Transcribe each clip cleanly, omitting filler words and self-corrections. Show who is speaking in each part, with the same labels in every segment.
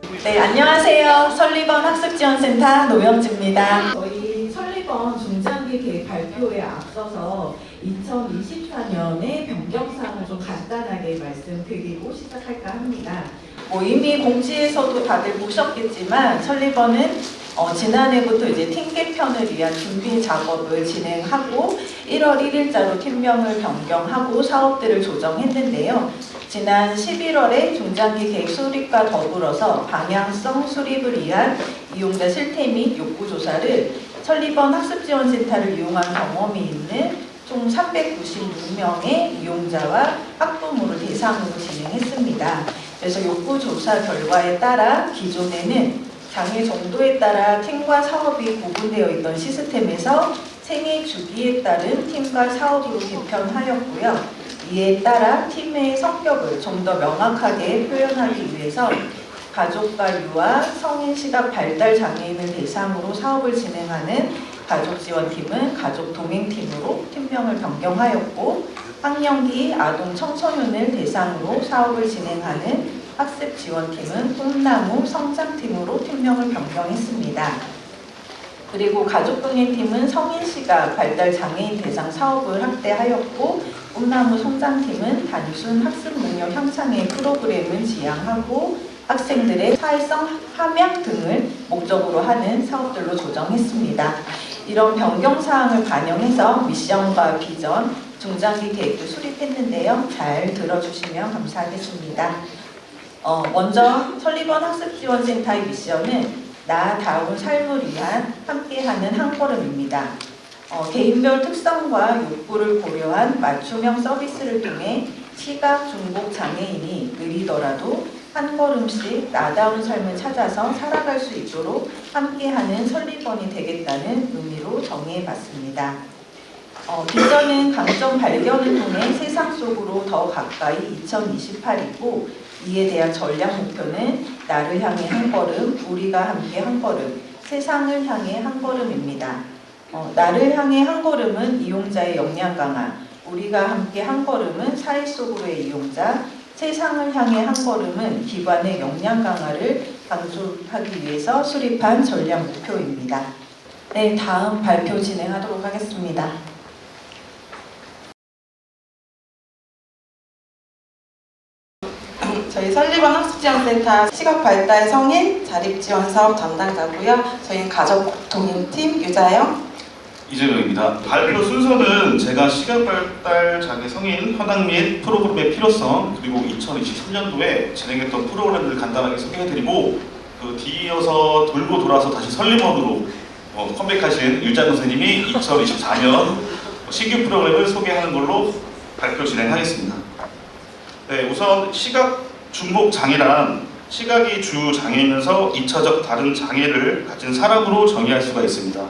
Speaker 1: 네, 안녕하세요. 설리번 학습지원센터 노영지입니다.
Speaker 2: 저희 설리번 중장기 계획 발표에 앞서서 2024년의 변경사항을 좀 간단하게 말씀드리고 시작할까 합니다.
Speaker 1: 이미 공지에서도 다들 보셨겠지만 설리번은 지난해부터 이제 팀 개편을 위한 준비 작업을 진행하고 1월 1일자로 팀명을 변경하고 사업들을 조정했는데요. 지난 11월에 중장기 계획 수립과 더불어서 방향성 수립을 위한 이용자 실태 및 욕구 조사를 설리번 학습지원센터를 이용한 경험이 있는 총 396명의 이용자와 학부모를 대상으로 진행했습니다. 그래서 욕구 조사 결과에 따라 기존에는 장애 정도에 따라 팀과 사업이 구분되어 있던 시스템에서 생애 주기에 따른 팀과 사업으로 개편하였고요. 이에 따라 팀의 성격을 좀 더 명확하게 표현하기 위해서 가족과 유아, 성인 시각 발달 장애인을 대상으로 사업을 진행하는 가족지원팀은 가족동행팀으로 팀명을 변경하였고, 학령기 아동 청소년을 대상으로 사업을 진행하는 학습지원팀은 꿈나무 성장팀으로 팀명을 변경했습니다. 그리고 가족동행팀은 성인시각 발달장애인 대상 사업을 확대하였고, 꿈나무 성장팀은 단순 학습 능력 향상의 프로그램을 지향하고 학생들의 사회성 함양 등을 목적으로 하는 사업들로 조정했습니다. 이런 변경사항을 반영해서 미션과 비전, 중장기 계획도 수립했는데요. 잘 들어주시면 감사하겠습니다. 먼저 설리번 학습지원센터의 미션은 나아다운 삶을 위한 함께하는 한 걸음입니다. 개인별 특성과 욕구를 고려한 맞춤형 서비스를 통해 시각 중복 장애인이 느리더라도 한 걸음씩 나다운 삶을 찾아서 살아갈 수 있도록 함께하는 설리번이 되겠다는 의미로 정의해봤습니다. 비전은 강점 발견을 통해 세상 속으로 더 가까이 2028이고, 이에 대한 전략 목표는 나를 향해 한 걸음, 우리가 함께 한 걸음, 세상을 향해 한 걸음입니다. 나를 향해 한 걸음은 이용자의 역량 강화, 우리가 함께 한 걸음은 사회 속으로의 이용자, 세상을 향해 한 걸음은 기관의 역량 강화를 강조하기 위해서 수립한 전략 목표입니다. 네, 다음 발표 진행하도록 하겠습니다.
Speaker 3: 저희 설리번 학습지원센터 시각발달 성인 자립지원사업 담당자고요. 저희는 가족동행팀 유자영.
Speaker 4: 이재명입니다. 발표 순서는 제가 시각발달 장애 성인 현황 및 프로그램의 필요성, 그리고 2023년도에 진행했던 프로그램을 간단하게 소개해드리고, 그 뒤이어서 돌고 돌아서 다시 설리번으로 컴백하신 일장 선생님이 2024년 신규 프로그램을 소개하는 걸로 발표 진행하겠습니다. 네, 우선 시각 중복 장애란 시각이 주 장애이면서 2차적 다른 장애를 가진 사람으로 정의할 수가 있습니다.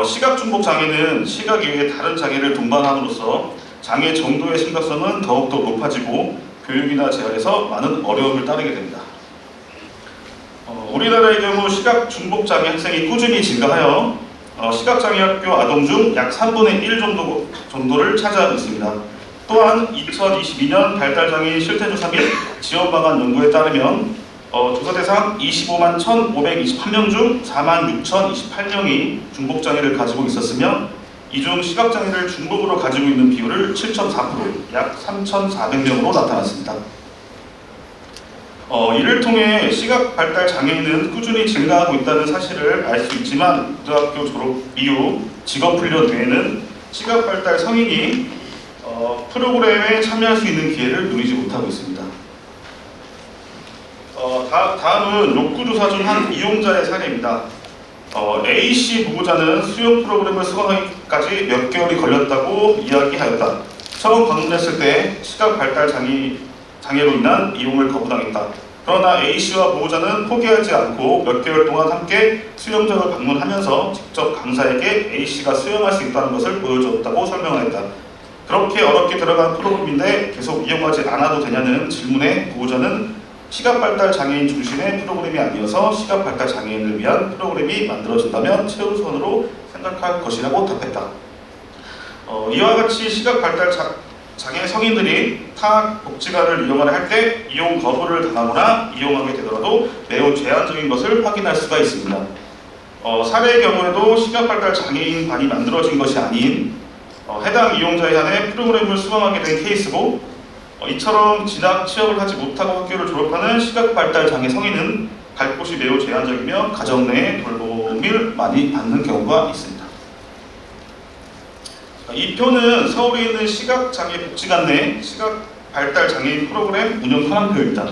Speaker 4: 시각 중복 장애는 시각 이외의 다른 장애를 동반함으로써 장애 정도의 심각성은 더욱더 높아지고 교육이나 재활에서 많은 어려움을 따르게 됩니다. 우리나라의 경우 시각 중복 장애 학생이 꾸준히 증가하여 시각장애학교 아동 중 약 3분의 1 정도를 차지하고 있습니다. 또한 2022년 발달장애인 실태조사 및 지원방안 연구에 따르면 조사 대상 25만 1,528명 중 4만 6,028명이 중복장애를 가지고 있었으며, 이 중 시각장애를 중복으로 가지고 있는 비율을 7.4%, 약 3,400명으로 나타났습니다. 이를 통해 시각 발달 장애인은 꾸준히 증가하고 있다는 사실을 알 수 있지만, 고등학교 졸업 이후 직업훈련 외에는 시각 발달 성인이 프로그램에 참여할 수 있는 기회를 누리지 못하고 있습니다. 다음은 욕구조사 중 한 이용자의 사례입니다. A씨 보호자는 수용 프로그램을 수강하기까지 몇 개월이 걸렸다고 이야기하였다. 처음 방문했을 때 시각 발달 장애로 인한 이용을 거부당했다. 그러나 A씨와 보호자는 포기하지 않고 몇 개월 동안 함께 수영장을 방문하면서 직접 강사에게 A씨가 수영할 수 있다는 것을 보여줬다고 설명하였다. 그렇게 어렵게 들어간 프로그램인데 계속 이용하지 않아도 되냐는 질문에 보호자는 시각발달 장애인 중심의 프로그램이 아니어서 시각발달 장애인을 위한 프로그램이 만들어진다면 최우선으로 생각할 것이라고 답했다. 이와 같이 시각발달 장애 성인들이 타 복지관을 이용하려 할 때 이용 거부를 당하거나 이용하게 되더라도 매우 제한적인 것을 확인할 수가 있습니다. 사례의 경우에도 시각발달 장애인반이 만들어진 것이 아닌 해당 이용자에 한해 프로그램을 수강하게 된 케이스고, 이처럼 진학 취업을 하지 못하고 학교를 졸업하는 시각발달 장애 성인은 갈 곳이 매우 제한적이며 가정 내에 돌봄을 많이 받는 경우가 있습니다. 이 표는 서울에 있는 시각장애 복지관 내 시각발달 장애인 프로그램 운영 현황표입니다.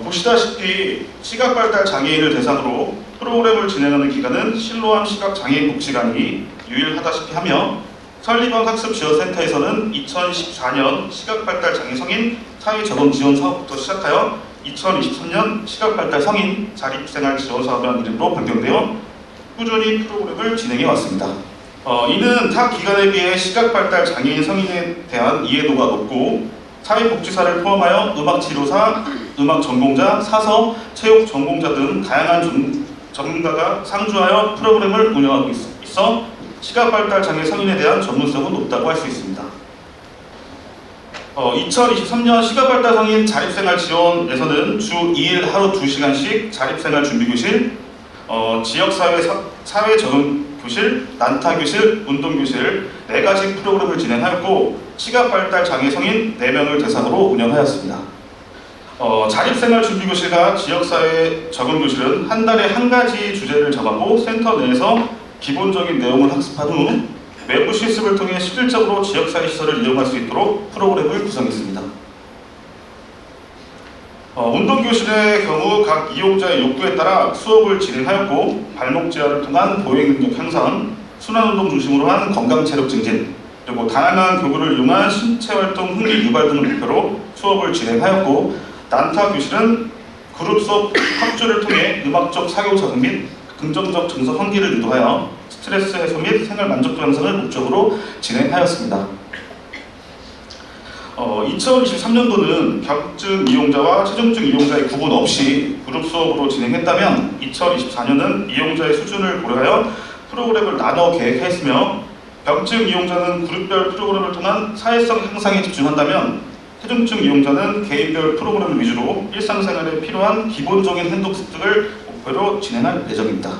Speaker 4: 보시다시피 시각발달 장애인을 대상으로 프로그램을 진행하는 기관은 실로암 시각장애인 복지관이 유일하다시피 하며, 설리번 학습지원센터에서는 2014년 시각발달 장애 성인 사회적응 지원 사업부터 시작하여 2023년 시각발달 성인 자립생활 지원 사업이라는 이름으로 변경되어 꾸준히 프로그램을 진행해 왔습니다. 이는 타 기관에 비해 시각발달 장애인 성인에 대한 이해도가 높고, 사회복지사를 포함하여 음악치료사, 음악전공자, 사서, 체육 전공자 등 다양한 전문가가 상주하여 프로그램을 운영하고 있어 시각발달 장애 성인에 대한 전문성은 높다고 할 수 있습니다. 2023년 시각발달 성인 자립생활 지원에서는 주 2일 하루 2시간씩 자립생활 준비교실, 지역사회 사회적응교실, 난타교실, 운동교실 4가지 프로그램을 진행하였고, 시각발달 장애 성인 4명을 대상으로 운영하였습니다. 자립생활 준비교실과 지역사회 적응교실은 한 달에 한 가지 주제를 정하고 센터 내에서 기본적인 내용을 학습한 후 외부 실습을 통해 실질적으로 지역사회 시설을 이용할 수 있도록 프로그램을 구성했습니다. 운동교실의 경우 각 이용자의 욕구에 따라 수업을 진행하였고, 발목 제어를 통한 보행 능력 향상, 순환운동 중심으로 한 건강체력 증진, 그리고 다양한 교구를 이용한 신체활동 흥미 유발 등을 목표로 수업을 진행하였고, 난타 교실은 그룹 수업 합주를 통해 음악적 사교 적응 및 긍정적 정서 환기를 유도하여 스트레스 해소 및 생활 만족도 향상을 목적으로 진행하였습니다. 2023년도는 경증 이용자와 체중증 이용자의 구분 없이 그룹 수업으로 진행했다면, 2024년은 이용자의 수준을 고려하여 프로그램을 나눠 계획했으며, 경증 이용자는 그룹별 프로그램을 통한 사회성 향상에 집중한다면, 체중증 이용자는 개인별 프로그램을 위주로 일상생활에 필요한 기본적인 행동 습득을 목표로 진행할 예정입니다.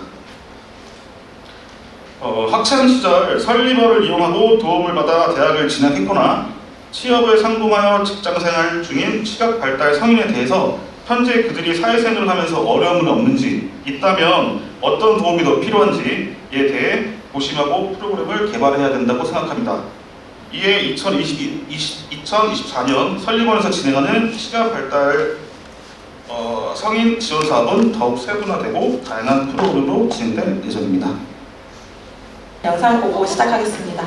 Speaker 4: 학창시절 설리버를 이용하고 도움을 받아 대학을 진학했거나 취업을 성공하여 직장생활 중인 시각발달 성인에 대해서 현재 그들이 사회생활을 하면서 어려움은 없는지, 있다면 어떤 도움이 더 필요한지에 대해 고심하고 프로그램을 개발해야 된다고 생각합니다. 이에 2024년 설리번에서 진행하는 시각발달 성인 지원 사업은 더욱 세분화되고 다양한 프로그램으로 진행될 예정입니다.
Speaker 3: 영상 보고 시작하겠습니다.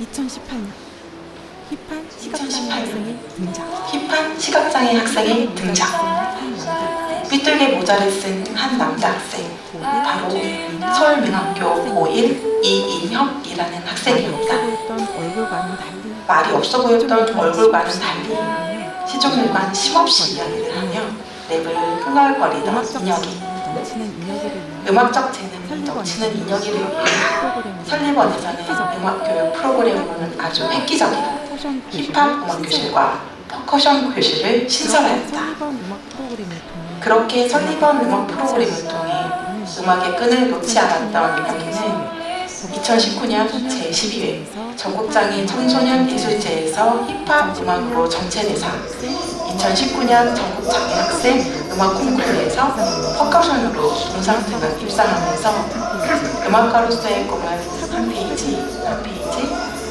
Speaker 5: 2018년 힙한 시각장애 학생의 등장.
Speaker 3: 힙한 시각장애 학생의 등장. 삐뚤게 모자를 쓴 한 남자 학생, 바로 서울민학교 고1 이인혁이라는 학생입니다. 말이 없어 보였던 얼굴과는 달리 시종일관 쉼없이 이야기를 하며 랩을 흥얼거리던 인혁이, 음악적 재능이 넘치는 인혁이를 위해 설리번에서는 음악교육 프로그램으로는 아주 획기적인 힙합 음악교실과 퍼커션 교실을 신설하였다. 그렇게 설리번 음악 프로그램을 통해 음악의 끈을 놓지 않았던 인혁이는 2019년 제12회 전국장애인 청소년 예술제에서 힙합 음악으로 정체대상, 2019년 전국장애학생 음악 콩쿠르에서 퍼커션으로 동상등을 입상하면서 음악가로서의 꿈을 한 페이지 한 페이지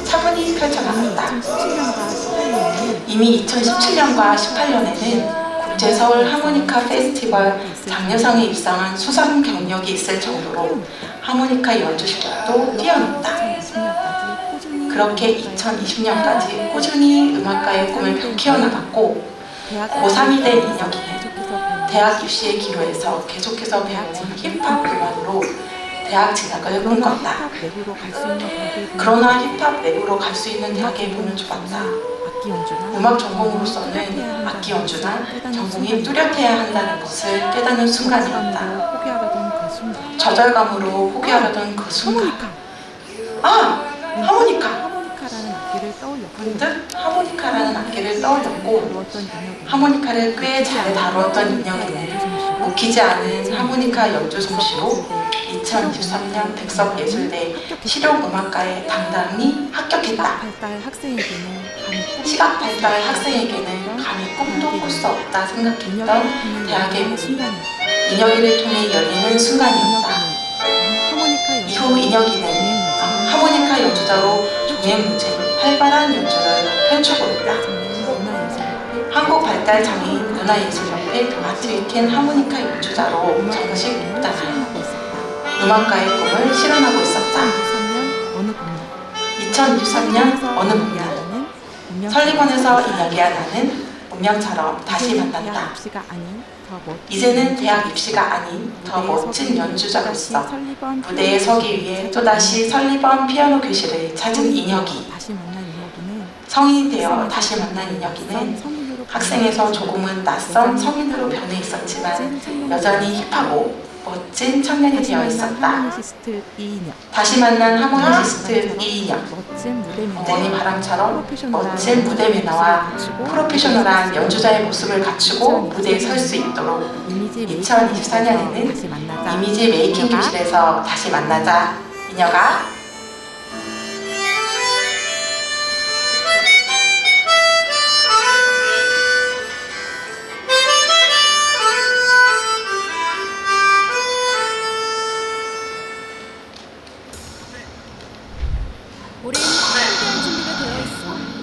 Speaker 3: 차분히 펼쳐나갔다. 이미 2017년과 18년에는 국제서울 하모니카 페스티벌 장려상에 입상한 수상 경력이 있을 정도로 하모니카 연주 실력도 뛰어났다. 그렇게 2020년까지 꾸준히 음악가의 꿈을 키워나갔고, 고3이 된 인혁이는 대학 입시에 기로해서 계속해서 배워온 힙합 음악으로 대학 진학을 꿈꿨다. 그러나 힙합 랩으로 갈 수 있는 대학의 문은 좁았다. 음악 전공으로서는 악기 연주나 전공이 뚜렷해야 한다는 것을 깨닫는 순간이었다. 저절감으로 포기하려던 그 순간, 아! 하모니카! 문득 하모니카라는 악기를 떠올렸고
Speaker 5: 다루었던 인혁은
Speaker 3: 하모니카를 꽤 잘 다루었던 인혁이는 웃기지 않은 하모니카 연주 솜씨로 2023년 백석예술대 실용음악과에 당당히 합격했다.
Speaker 5: 발달 학생에게는 감히
Speaker 3: 시각 발달 학생에게는 감히 꿈도 꿀 수 없다 생각했던 대학의 문.
Speaker 5: 순간이었다.
Speaker 3: 인혁이를 통해 열리는 순간이었다. 이후 인혁이는 하모니카 연주자로 종횡무진 활발한 연주를 펼치고 있다. 한국발달장애인 문화예술협회 마트위켄 하모니카 연주자로 정식 입단하여 음악가의 꿈을 실현하고 있었다. 2023년 어느 봄날 설리번에서 인혁이와 나는 운명처럼 다시 만났다. 이제는 대학 입시가 아닌 더 멋진 연주자로서 무대에 서기 위해 또다시 설리번 피아노 교실을 찾은 인혁이. 성인이 되어 다시 만난 인혁이는 학생에서 조금은 낯선 성인으로 변해 있었지만 여전히 힙하고 멋진 청년이 되어 있었다. 다시 만난 하모니시스트 이인혁. 어머니 바람처럼 멋진 무대 매너와 프로페셔널한 연주자의 모습을 갖추고 무대에 설 수 있도록 2024년에는 이미지 메이킹 교실에서 다시 만나자. 인혁아.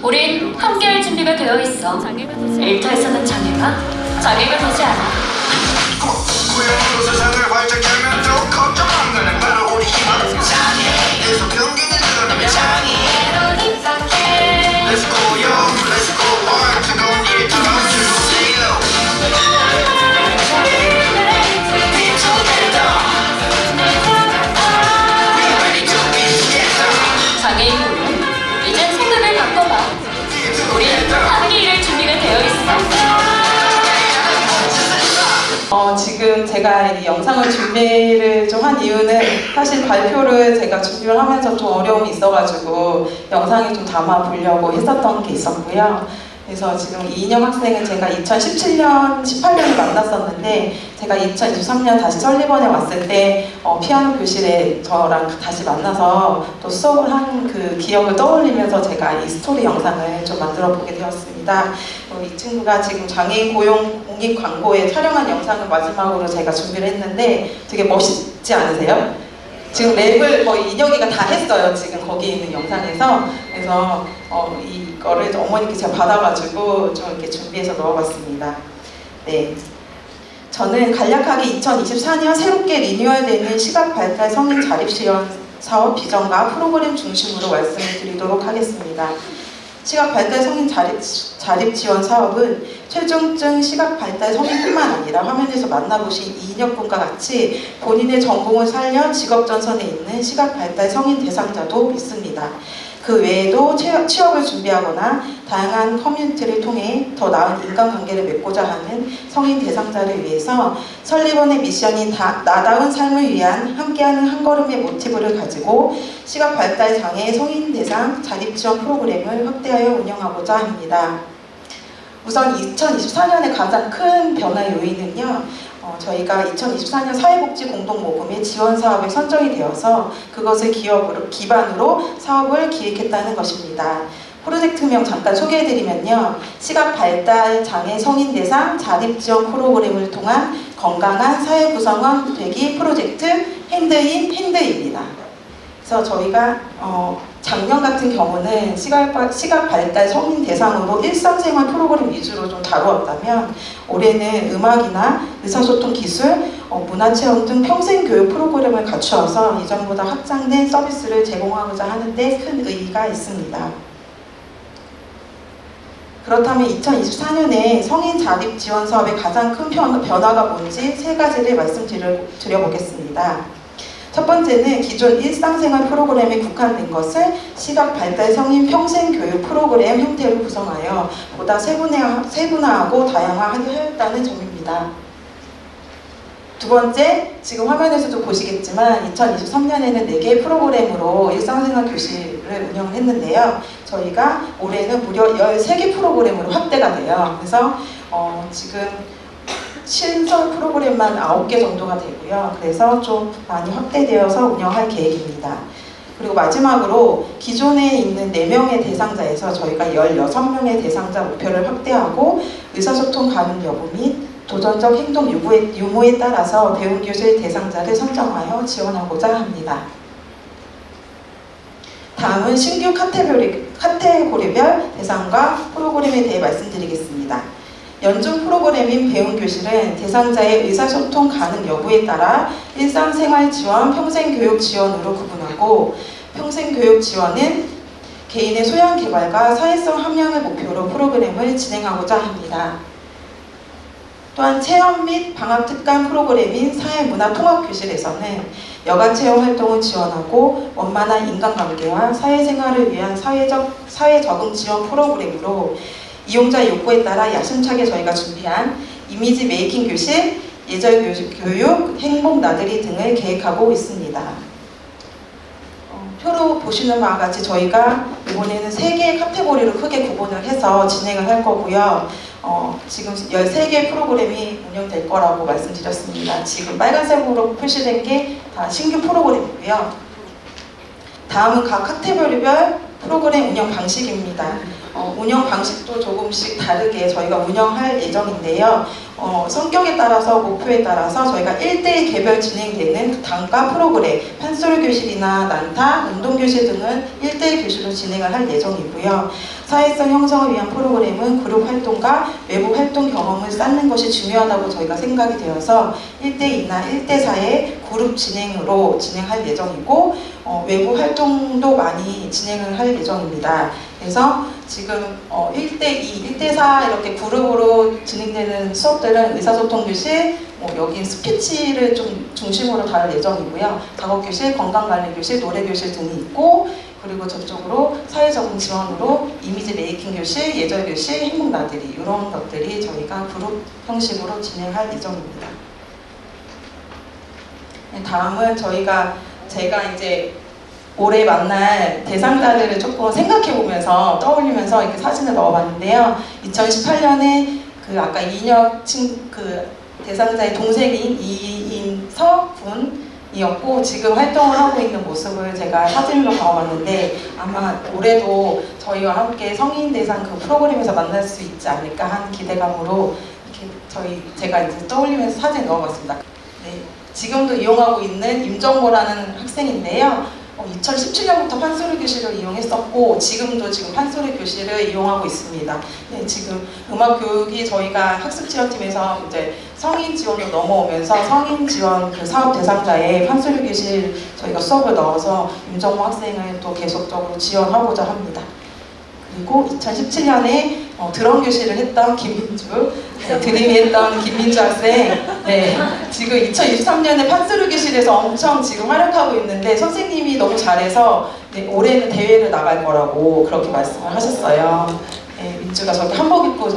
Speaker 6: 우린 함께할 준비가 되어 있어. 일터에서는 장애가 되지 않아.
Speaker 7: 세상을 활짝 열면 걱정 안 가는 바로 우리 희망 장애 계속 경기는 그러면 장애 Let's go young, let's go hard 뜨거운 일처럼 즐거우세요
Speaker 6: 장애인 우린 이젠 생각을 바꿔봐. 우린 함께 일할 준비가 되어 있어.
Speaker 1: 지금 제가 이 영상을 준비를 좀 한 이유는 사실 발표를 제가 준비를 하면서 좀 어려움이 있어가지고 영상에 좀 담아 보려고 했었던 게 있었고요. 그래서 지금 이인혁 학생은 제가 2017년, 18년에 만났었는데 제가 2023년 다시 설리번에 왔을 때 피아노 교실에 저랑 다시 만나서 또 수업을 한 그 기억을 떠올리면서 제가 이 스토리 영상을 좀 만들어 보게 되었습니다. 이 친구가 지금 장애인 고용 공익 광고에 촬영한 영상을 마지막으로 제가 준비를 했는데 되게 멋있지 않으세요? 지금 랩을 거의 인혁이가 다 했어요. 지금 거기 있는 영상에서. 그래서 이거를 어머니께 제가 받아가지고 좀 이렇게 준비해서 넣어봤습니다. 네. 저는 간략하게 2024년 새롭게 리뉴얼되는 시각발달 성인 자립지원 사업 비전과 프로그램 중심으로 말씀을 드리도록 하겠습니다. 시각발달 성인 자립지원 사업은 최중증 시각발달 성인뿐만 아니라 화면에서 만나보신 이인혁 군과 같이 본인의 전공을 살려 직업전선에 있는 시각발달 성인 대상자도 있습니다. 그 외에도 취업을 준비하거나 다양한 커뮤니티를 통해 더 나은 인간관계를 맺고자 하는 성인 대상자를 위해서 설리번의 미션이 나다운 삶을 위한 함께하는 한 걸음의 모티브를 가지고 시각발달장애 성인 대상 자립지원 프로그램을 확대하여 운영하고자 합니다. 우선 2024년의 가장 큰 변화 요인은요. 저희가 2024년 사회복지 공동모금의 지원 사업에 선정이 되어서 그것을 기반으로 사업을 기획했다는 것입니다. 프로젝트명 잠깐 소개해드리면요. 시각발달장애 성인 대상 자립지원 프로그램을 통한 건강한 사회 구성원 되기 프로젝트 핸드인 핸드입니다. 그래서 저희가 작년 같은 경우는 시각발달 성인 대상으로 일상생활 프로그램 위주로 좀 다루었다면 올해는 음악이나 의사소통 기술, 문화체험 등 평생교육 프로그램을 갖추어서 이전보다 확장된 서비스를 제공하고자 하는데 큰 의의가 있습니다. 그렇다면 2024년에 성인 자립 지원 사업의 가장 큰 변화가 뭔지 세 가지를 말씀드려보겠습니다. 첫 번째는 기존 일상생활 프로그램에 국한된 것을 시각발달 성인 평생교육 프로그램 형태로 구성하여 보다 세분화하고 다양화하였다는 점입니다. 두 번째, 지금 화면에서도 보시겠지만 2023년에는 4개의 프로그램으로 일상생활 교실을 운영을 했는데요.
Speaker 3: 저희가 올해는 무려 13개 프로그램으로 확대가 돼요. 그래서 지금 신설 프로그램만 9개 정도가 되고요. 그래서 좀 많이 확대되어서 운영할 계획입니다. 그리고 마지막으로 기존에 있는 4명의 대상자에서 저희가 16명의 대상자 목표를 확대하고 의사소통 가능 여부 및 도전적 행동 유무에 따라서 배움교실 대상자를 선정하여 지원하고자 합니다. 다음은 신규 카테고리별 대상과 프로그램에 대해 말씀드리겠습니다. 연중 프로그램인 배움교실은 대상자의 의사소통 가능 여부에 따라 일상생활 지원, 평생교육 지원으로 구분하고 평생교육 지원은 개인의 소양 개발과 사회성 함양을 목표로 프로그램을 진행하고자 합니다. 또한 체험 및 방학 특강 프로그램인 사회문화통합교실에서는 여가 체험 활동을 지원하고 원만한 인간관계와 사회생활을 위한 사회 적응 지원 프로그램으로 이용자 욕구에 따라 야심차게 저희가 준비한 이미지 메이킹 교실, 예절 교육, 행복 나들이 등을 계획하고 있습니다. 표로 보시는 바와 같이 저희가 이번에는 3개의 카테고리로 크게 구분을 해서 진행을 할 거고요. 지금 13개 프로그램이 운영될 거라고 말씀드렸습니다. 지금 빨간색으로 표시된 게 다 신규 프로그램이고요. 다음은 각 카테고리별 프로그램 운영 방식입니다. 운영 방식도 조금씩 다르게 저희가 운영할 예정인데요. 성격에 따라서 목표에 따라서 저희가 1대1 개별 진행되는 단과 프로그램, 판소리 교실이나 난타, 운동교실 등은 1대1 교실로 진행을 할 예정이고요. 사회성 형성을 위한 프로그램은 그룹 활동과 외부 활동 경험을 쌓는 것이 중요하다고 저희가 생각이 되어서 1대2나 1대4의 그룹 진행으로 진행할 예정이고 외부 활동도 많이 진행을 할 예정입니다. 그래서 지금 1대2, 1대4 이렇게 그룹으로 진행되는 수업들은 의사소통 교실, 여긴 스피치를 좀 중심으로 다룰 예정이고요. 작업교실, 건강관리교실, 노래교실 등이 있고 그리고 저쪽으로 사회적응 지원으로 이미지 메이킹 교실, 예절 교실, 행복 나들이 이런 것들이 저희가 그룹 형식으로 진행할 예정입니다. 다음은 제가 이제 올해 만날 대상자들을 조금 생각해보면서 떠올리면서 이렇게 사진을 넣어봤는데요. 2018년에 아까 이인혁 대상자의 동생인 이인서 군이었고 지금 활동을 하고 있는 모습을 제가 사진으로 봐봤는데 아마 올해도 저희와 함께 성인 대상 그 프로그램에서 만날 수 있지 않을까 하는 기대감으로 이렇게 제가 이제 떠올리면서 사진 넣어봤습니다. 네, 지금도 이용하고 있는 임정모라는 학생인데요. 2017년부터 판소리 교실을 이용했었고 지금 판소리 교실을 이용하고 있습니다. 네, 지금 음악 교육이 저희가 학습 지원팀에서 이제 성인 지원으로 넘어오면서 성인 지원 그 사업 대상자의 판소리 교실 저희가 수업을 넣어서 임정모 학생을 또 계속적으로 지원하고자 합니다. 그리고 2017년에 드럼 교실을 했던 김민주, 드림이 했던 김민주 학생, 네, 지금 2023년에 판소리 교실에서 엄청 지금 활약하고 있는데 선생님이 너무 잘해서 올해는 대회를 나갈 거라고 그렇게 말씀을 하셨어요. 네, 민주가 저기 한복 입고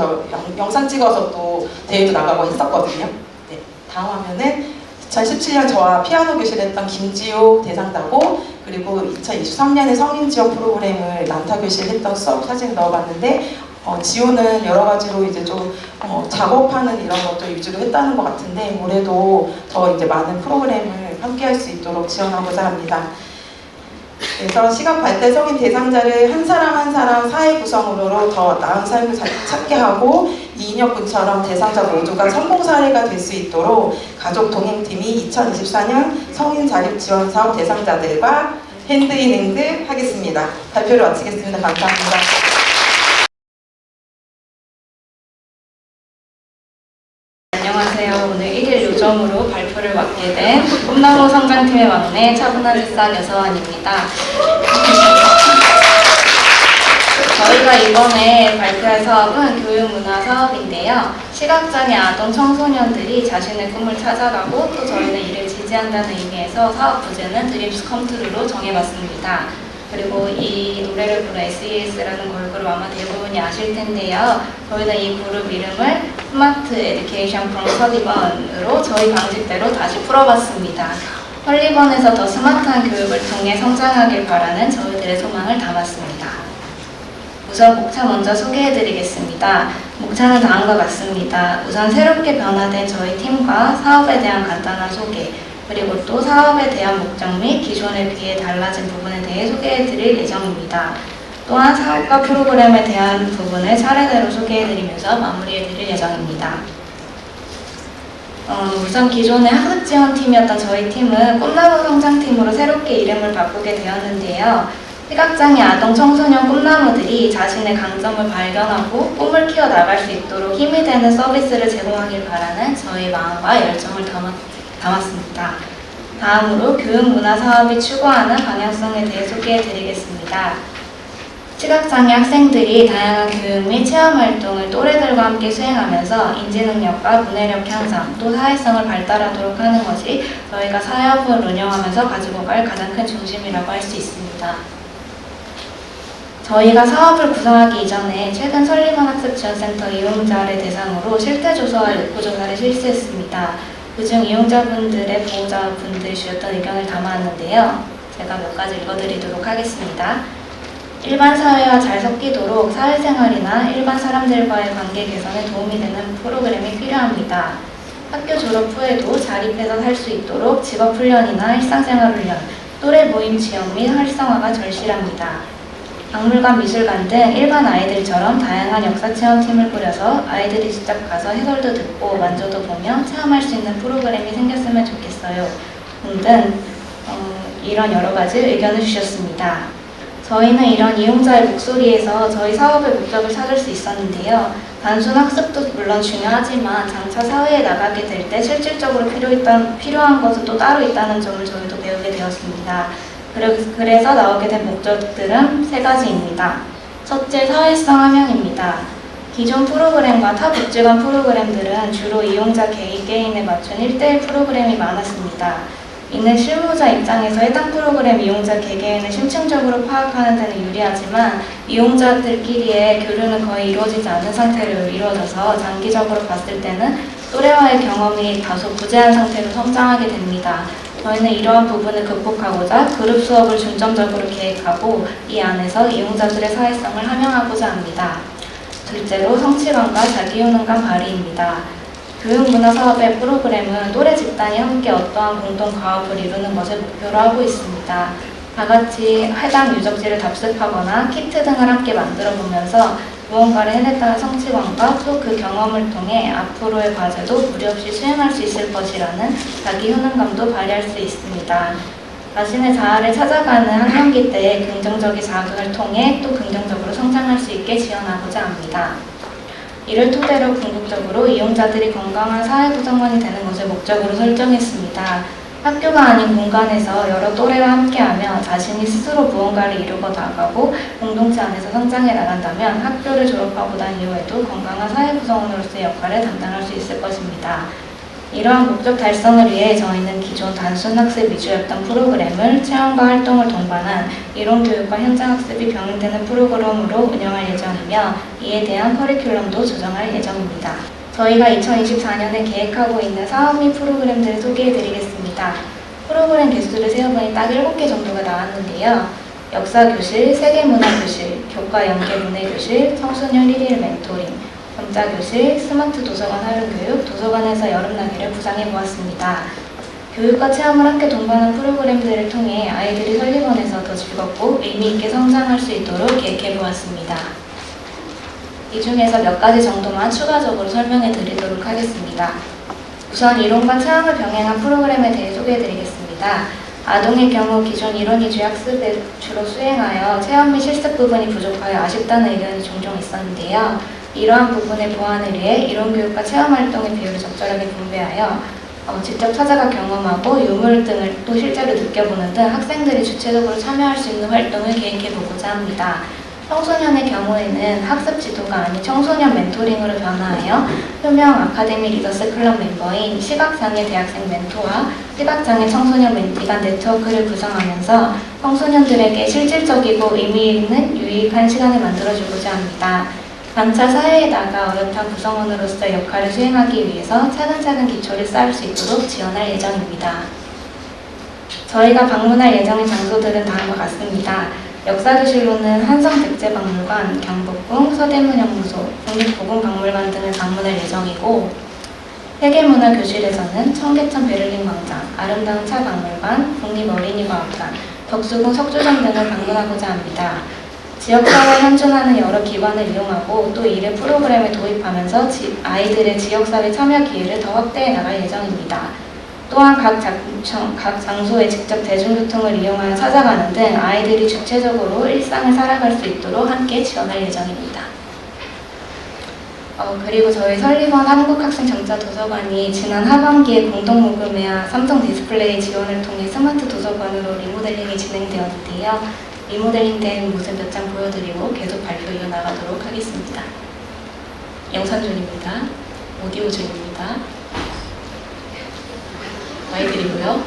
Speaker 3: 영상 찍어서 또 대회도 나가고 했었거든요. 네, 다음 화면은 2017년 저와 피아노 교실 했던 김지호 대상자고 그리고 2023년에 성인 지원 프로그램을 난타 교실 했던 수업 사진을 넣어봤는데 지호는 여러 가지로 이제 좀 작업하는 이런 것들 위주로 했다는 것 같은데 올해도 더 이제 많은 프로그램을 함께 할 수 있도록 지원하고자 합니다. 그래서 시각 발달 성인 대상자를 한 사람 사회 구성으로 더 나은 삶을 찾게 하고 이인혁 군처럼 대상자 모두가 성공 사례가 될 수 있도록 가족 동행팀이 2024년 성인 자립 지원 사업 대상자들과 핸드인핸드 하겠습니다. 발표를 마치겠습니다. 감사합니다.
Speaker 8: 안녕하세요. 오늘 1일 요정으로 발표를 맡게 된 꿈나무 성장팀의 막내 차분한 햇살 여서원입니다. 저희가 이번에 발표할 사업은 교육문화 사업인데요. 시각장애 아동 청소년들이 자신의 꿈을 찾아가고 또 저희는 이를 지지한다는 의미에서 사업 부제는 드림스 컴트루로 정해봤습니다. 그리고 이 노래를 부른 SES라는 걸그룹 아마 대부분이 아실 텐데요. 저희는 이 그룹 이름을 스마트 에듀케이션 프롬 설리번으로 저희 방식대로 다시 풀어봤습니다. 설리번에서 더 스마트한 교육을 통해 성장하길 바라는 저희들의 소망을 담았습니다. 우선 목차 먼저 소개해드리겠습니다. 목차는 다음과 같습니다. 우선 새롭게 변화된 저희 팀과 사업에 대한 간단한 소개, 그리고 또 사업에 대한 목적 및 기존에 비해 달라진 부분에 대해 소개해드릴 예정입니다. 또한 사업과 프로그램에 대한 부분을 차례대로 소개해드리면서 마무리해드릴 예정입니다. 우선 기존의 학습지원팀이었던 저희 팀은 꿈나무 성장팀으로 새롭게 이름을 바꾸게 되었는데요. 시각장애 아동 청소년 꿈나무들이 자신의 강점을 발견하고 꿈을 키워나갈 수 있도록 힘이 되는 서비스를 제공하길 바라는 저희 마음과 열정을 담았습니다. 다음으로 교육문화사업이 추구하는 방향성에 대해 소개해드리겠습니다. 시각장애 학생들이 다양한 교육 및 체험활동을 또래들과 함께 수행하면서 인지능력과 문해력 향상, 또 사회성을 발달하도록 하는 것이 저희가 사업을 운영하면서 가지고 갈 가장 큰 중심이라고 할 수 있습니다. 저희가 사업을 구성하기 이전에 최근 설리번 학습지원센터 이용자를 대상으로 실태조사와 욕구조사를 실시했습니다. 그중 이용자분들의 보호자분들이 주셨던 의견을 담아왔는데요. 제가 몇 가지 읽어드리도록 하겠습니다. 일반 사회와 잘 섞이도록 사회생활이나 일반 사람들과의 관계 개선에 도움이 되는 프로그램이 필요합니다. 학교 졸업 후에도 자립해서 살 수 있도록 직업훈련이나 일상생활 훈련, 또래 모임 지원 및 활성화가 절실합니다. 박물관, 미술관 등 일반 아이들처럼 다양한 역사 체험팀을 꾸려서 아이들이 직접 가서 해설도 듣고 만져도 보며 체험할 수 있는 프로그램이 생겼으면 좋겠어요. 등등 이런 여러 가지 의견을 주셨습니다. 저희는 이런 이용자의 목소리에서 저희 사업의 목적을 찾을 수 있었는데요. 단순 학습도 물론 중요하지만 장차 사회에 나가게 될 때 실질적으로 필요한 것은 또 따로 있다는 점을 저희도 배우게 되었습니다. 그래서 나오게 된 목적들은 3가지입니다. 첫째, 사회성 함양입니다. 기존 프로그램과 타 복지관 프로그램들은 주로 이용자 개개인에 맞춘 1:1 프로그램이 많았습니다. 이는 실무자 입장에서 해당 프로그램 이용자 개개인을 심층적으로 파악하는 데는 유리하지만 이용자들끼리의 교류는 거의 이루어지지 않는 상태로 이루어져서 장기적으로 봤을 때는 또래와의 경험이 다소 부재한 상태로 성장하게 됩니다. 저희는 이러한 부분을 극복하고자 그룹 수업을 중점적으로 계획하고 이 안에서 이용자들의 사회성을 함양하고자 합니다. 둘째로 성취감과 자기효능감 발휘입니다. 교육문화사업의 프로그램은 또래 집단이 함께 어떠한 공동 과업을 이루는 것을 목표로 하고 있습니다. 다같이 해당 유적지를 답습하거나 키트 등을 함께 만들어 보면서 무언가를 해냈다는 성취감과 또 그 경험을 통해 앞으로의 과제도 무리 없이 수행할 수 있을 것이라는 자기 효능감도 발휘할 수 있습니다. 자신의 자아를 찾아가는 학년기 때의 긍정적인 자극을 통해 또 긍정적으로 성장할 수 있게 지원하고자 합니다. 이를 토대로 궁극적으로 이용자들이 건강한 사회 구성원이 되는 것을 목적으로 설정했습니다. 학교가 아닌 공간에서 여러 또래와 함께하며 자신이 스스로 무언가를 이루고 나가고 공동체 안에서 성장해 나간다면 학교를 졸업하고 난 이후에도 건강한 사회 구성원으로서의 역할을 담당할 수 있을 것입니다. 이러한 목적 달성을 위해 저희는 기존 단순 학습 위주였던 프로그램을 체험과 활동을 동반한 이론교육과 현장학습이 병행되는 프로그램으로 운영할 예정이며 이에 대한 커리큘럼도 조정할 예정입니다. 저희가 2024년에 계획하고 있는 사업 및 프로그램들을 소개해드리겠습니다. 프로그램 개수를 세어보니 딱 7개 정도가 나왔는데요. 역사교실, 세계문화교실, 교과 연계 문해교실, 청소년 1일 멘토링, 점자교실, 스마트 도서관 활용교육, 도서관에서 여름나기를 구상해보았습니다. 교육과 체험을 함께 동반한 프로그램들을 통해 아이들이 설리번에서 더 즐겁고 의미있게 성장할 수 있도록 계획해보았습니다. 이 중에서 몇 가지 정도만 추가적으로 설명해 드리도록 하겠습니다. 우선 이론과 체험을 병행한 프로그램에 대해 소개해 드리겠습니다. 아동의 경우 기존 이론 위주의 학습을 주로 수행하여 체험 및 실습 부분이 부족하여 아쉽다는 의견이 종종 있었는데요. 이러한 부분의 보완을 위해 이론 교육과 체험 활동의 비율을 적절하게 분배하여 직접 찾아가 경험하고 유물 등을 또 실제로 느껴보는 등 학생들이 주체적으로 참여할 수 있는 활동을 계획해보고자 합니다. 청소년의 경우에는 학습 지도가 아닌 청소년 멘토링으로 변화하여 효명 아카데미 리더스 클럽 멤버인 시각장애 대학생 멘토와 시각장애 청소년 멘티 간 네트워크를 구성하면서 청소년들에게 실질적이고 의미 있는 유익한 시간을 만들어주고자 합니다. 장차 사회에 나가 어엿한 구성원으로서의 역할을 수행하기 위해서 차근차근 기초를 쌓을 수 있도록 지원할 예정입니다. 저희가 방문할 예정인 장소들은 다음과 같습니다. 역사교실로는 한성백제박물관, 경복궁, 서대문연구소, 국립고궁박물관 등을 방문할 예정이고 세계문화교실에서는 청계천 베를린 광장, 아름다운 차박물관, 국립어린이과학관, 덕수궁 석주점 등을 방문하고자 합니다. 지역사회에 현존하는 여러 기관을 이용하고 또 이를 프로그램에 도입하면서 아이들의 지역사회 참여 기회를 더 확대해 나갈 예정입니다. 또한 각 장소에 직접 대중교통을 이용하여 찾아가는 등 아이들이 주체적으로 일상을 살아갈 수 있도록 함께 지원할 예정입니다. 그리고 저희 설리번 한국학생정자도서관이 지난 하반기에 공동모금회와 삼성 디스플레이 지원을 통해 스마트 도서관으로 리모델링이 진행되었는데요. 리모델링된 모습 몇 장 보여드리고 계속 발표 이어나가도록 하겠습니다. 영상존입니다. 오디오존입니다. 마이들이고요.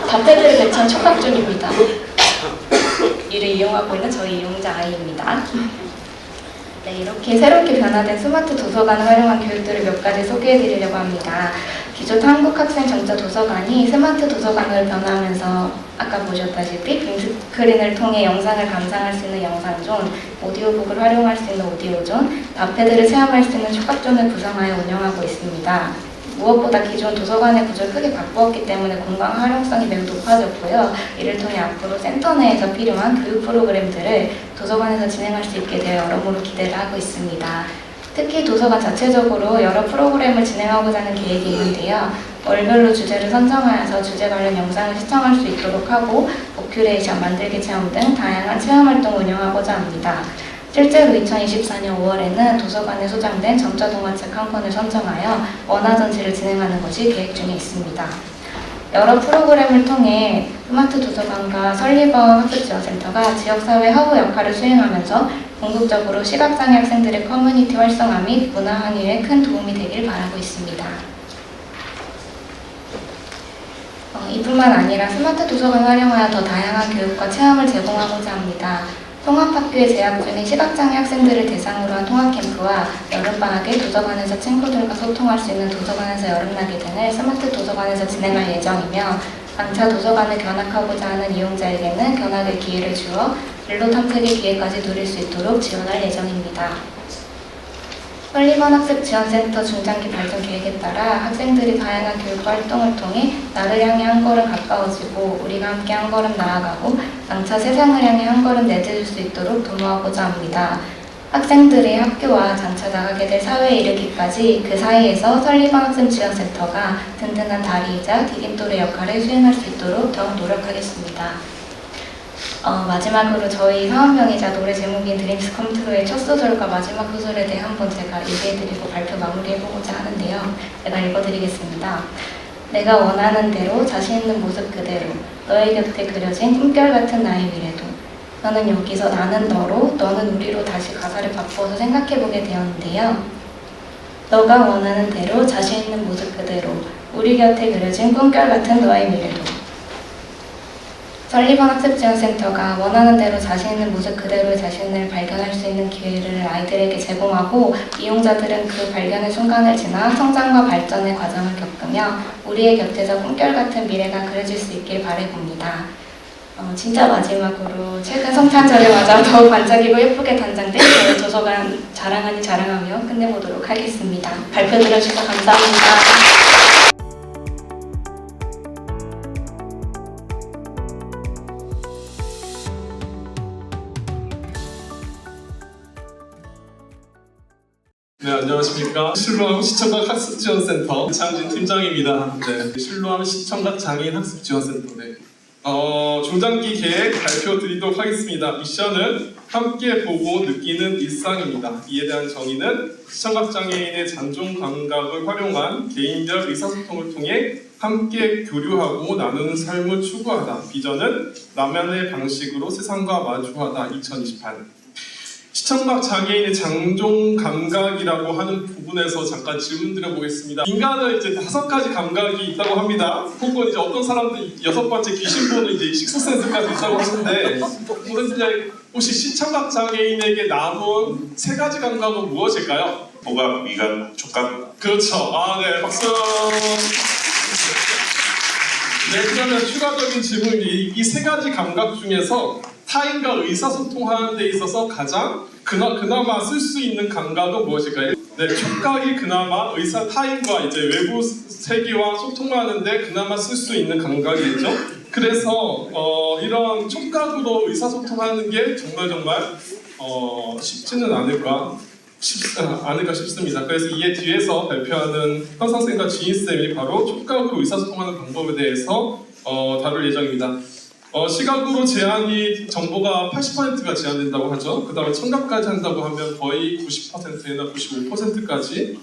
Speaker 8: 답패드를 배치한 촉각존입니다. 이를 이용하고 있는 저희 이용자 아이입니다. 네, 이렇게 새롭게 변화된 스마트 도서관을 활용한 교육들을 몇 가지 소개해드리려고 합니다. 기존 한국학생정자도서관이 스마트 도서관으로 변화하면서 아까 보셨다시피 빔스크린을 통해 영상을 감상할 수 있는 영상존, 오디오북을 활용할 수 있는 오디오존, 답패드를 체험할 수 있는 촉각존을 구성하여 운영하고 있습니다. 무엇보다 기존 도서관의 구조를 크게 바꾸었기 때문에 공간 활용성이 매우 높아졌고요. 이를 통해 앞으로 센터 내에서 필요한 교육 프로그램들을 도서관에서 진행할 수 있게 되어 여러모로 기대를 하고 있습니다. 특히 도서관 자체적으로 여러 프로그램을 진행하고자 하는 계획이 있는데요. 월별로 주제를 선정하여서 주제 관련 영상을 시청할 수 있도록 하고 오큐레이션, 만들기 체험 등 다양한 체험 활동을 운영하고자 합니다. 실제로 2024년 5월에는 도서관에 소장된 점자동화책 한 권을 선정하여 원화전시를 진행하는 것이 계획 중에 있습니다. 여러 프로그램을 통해 스마트 도서관과 설리번 학습지원센터가 지역사회 허브 역할을 수행하면서 궁극적으로 시각장애 학생들의 커뮤니티 활성화 및 문화 환유에 큰 도움이 되길 바라고 있습니다. 이뿐만 아니라 스마트 도서관을 활용하여 더 다양한 교육과 체험을 제공하고자 합니다. 통합학교에 재학 중인 시각장애 학생들을 대상으로 한 통합캠프와 여름방학에 도서관에서 친구들과 소통할 수 있는 도서관에서 여름나기 등을 스마트 도서관에서 진행할 예정이며 장차 도서관을 견학하고자 하는 이용자에게는 견학의 기회를 주어 진로 탐색의 기회까지 누릴 수 있도록 지원할 예정입니다. 설리번 학습지원센터 중장기 발전 계획에 따라 학생들이 다양한 교육 활동을 통해 나를 향해 한 걸음 가까워지고 우리가 함께 한 걸음 나아가고 장차 세상을 향해 한 걸음 내딛을 수 있도록 도모하고자 합니다. 학생들의 학교와 장차 나가게 될 사회에 이르기까지 그 사이에서 설리번 학습지원센터가 든든한 다리이자 디딤돌의 역할을 수행할 수 있도록 더욱 노력하겠습니다. 마지막으로 저희 사업명이자 노래 제목인 드림스 컴트루의 첫 소절과 마지막 소절에 대해 한번 제가 얘기해드리고 발표 마무리해보고자 하는데요. 제가 읽어드리겠습니다. 내가 원하는 대로 자신 있는 모습 그대로 너의 곁에 그려진 꿈결 같은 나의 미래도 너는 여기서 나는 너로 너는 우리로 다시 가사를 바꾸어서 생각해보게 되었는데요. 너가 원하는 대로 자신 있는 모습 그대로 우리 곁에 그려진 꿈결 같은 너의 미래도 설리번 학습지원센터가 원하는 대로 자신 있는 모습 그대로의 자신을 발견할 수 있는 기회를 아이들에게 제공하고 이용자들은 그 발견의 순간을 지나 성장과 발전의 과정을 겪으며 우리의 곁에서 꿈결 같은 미래가 그려질 수 있길 바라봅니다. 진짜 마지막으로 최근 성탄절을 맞아 더욱 반짝이고 예쁘게 단장된 저희 도서관 자랑 아닌 자랑하며 끝내보도록 하겠습니다. 발표 들어주셔서 감사합니다.
Speaker 9: 네, 안녕하십니까. 신로암 시청각 학습지원센터 장진 팀장입니다. 네, 신로암 시청각 장애인 학습지원센터. 네. 중장기 계획 발표 드리도록 하겠습니다. 미션은 함께 보고 느끼는 일상입니다. 이에 대한 정의는 시청각 장애인의 장종 감각을 활용한 개인별 의사소통을 통해 함께 교류하고 나누는 삶을 추구하다. 비전은 나만의 방식으로 세상과 마주하다. 2028. 시청각 장애인의 장종 감각이라고 하는 부분에서 잠깐 질문 드려보겠습니다. 인간은 이제 5가지 감각이 있다고 합니다. 혹은 이제 어떤 사람들이 6번째 귀신 보는 이제 식스센스까지 있다고 하는데, 혹시 시청각 장애인에게 남은 3가지 감각은 무엇일까요?
Speaker 4: 보각, 미각, 촉각.
Speaker 9: 그렇죠. 아, 네, 박수. 네, 그러면 추가적인 질문이 이 세 가지 감각 중에서 타인과 의사소통하는 데 있어서 가장 그나마 쓸 수 있는 감각은 무엇일까요? 네, 촉각이 그나마 타인과 이제 외부 세계와 소통하는데 그나마 쓸 수 있는 감각이겠죠. 그래서 이런 촉각으로 의사소통하는 게 정말 쉽지는 않을까 싶습니다. 그래서 이에 뒤에서 발표하는 현상쌤과 지인쌤이 바로 촉각으로 의사소통하는 방법에 대해서 다룰 예정입니다. 시각으로 정보가 80%가 제한된다고 하죠. 그 다음에 청각까지 한다고 하면 거의 90%나 95%까지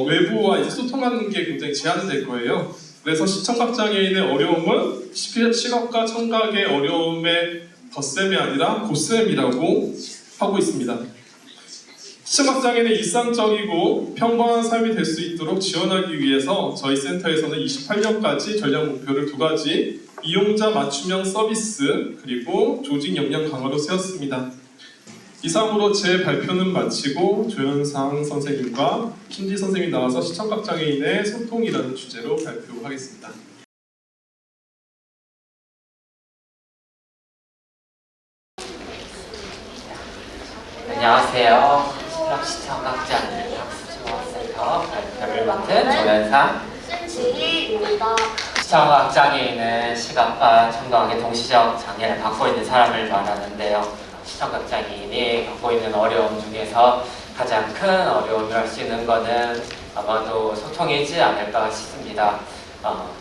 Speaker 9: 외부와 이제 소통하는 게 굉장히 제한될 거예요. 그래서 시청각장애인의 어려움은 시각과 청각의 어려움의 덧셈이 아니라 곱셈이라고 하고 있습니다. 시청각장애인의 일상적이고 평범한 삶이 될 수 있도록 지원하기 위해서 저희 센터에서는 28년까지 전략 목표를 2가지 이용자 맞춤형 서비스 그리고 조직 역량 강화로 세웠습니다. 이상으로 제 발표는 마치고 조현상 선생님과 김지 선생님이 나와서 시청각장애인의 소통이라는 주제로 발표하겠습니다.
Speaker 10: 안녕하세요. 시청각장애인 학습지원센터 발표를 맡은 조현상
Speaker 6: 신지희입니다.
Speaker 10: 시청각장애인은 시각과 청각의 동시적 장애를 갖고 있는 사람을 말하는데요. 시청각장애인이 갖고 있는 어려움 중에서 가장 큰 어려움을 할 수 있는 것은 아마도 소통이지 않을까 싶습니다.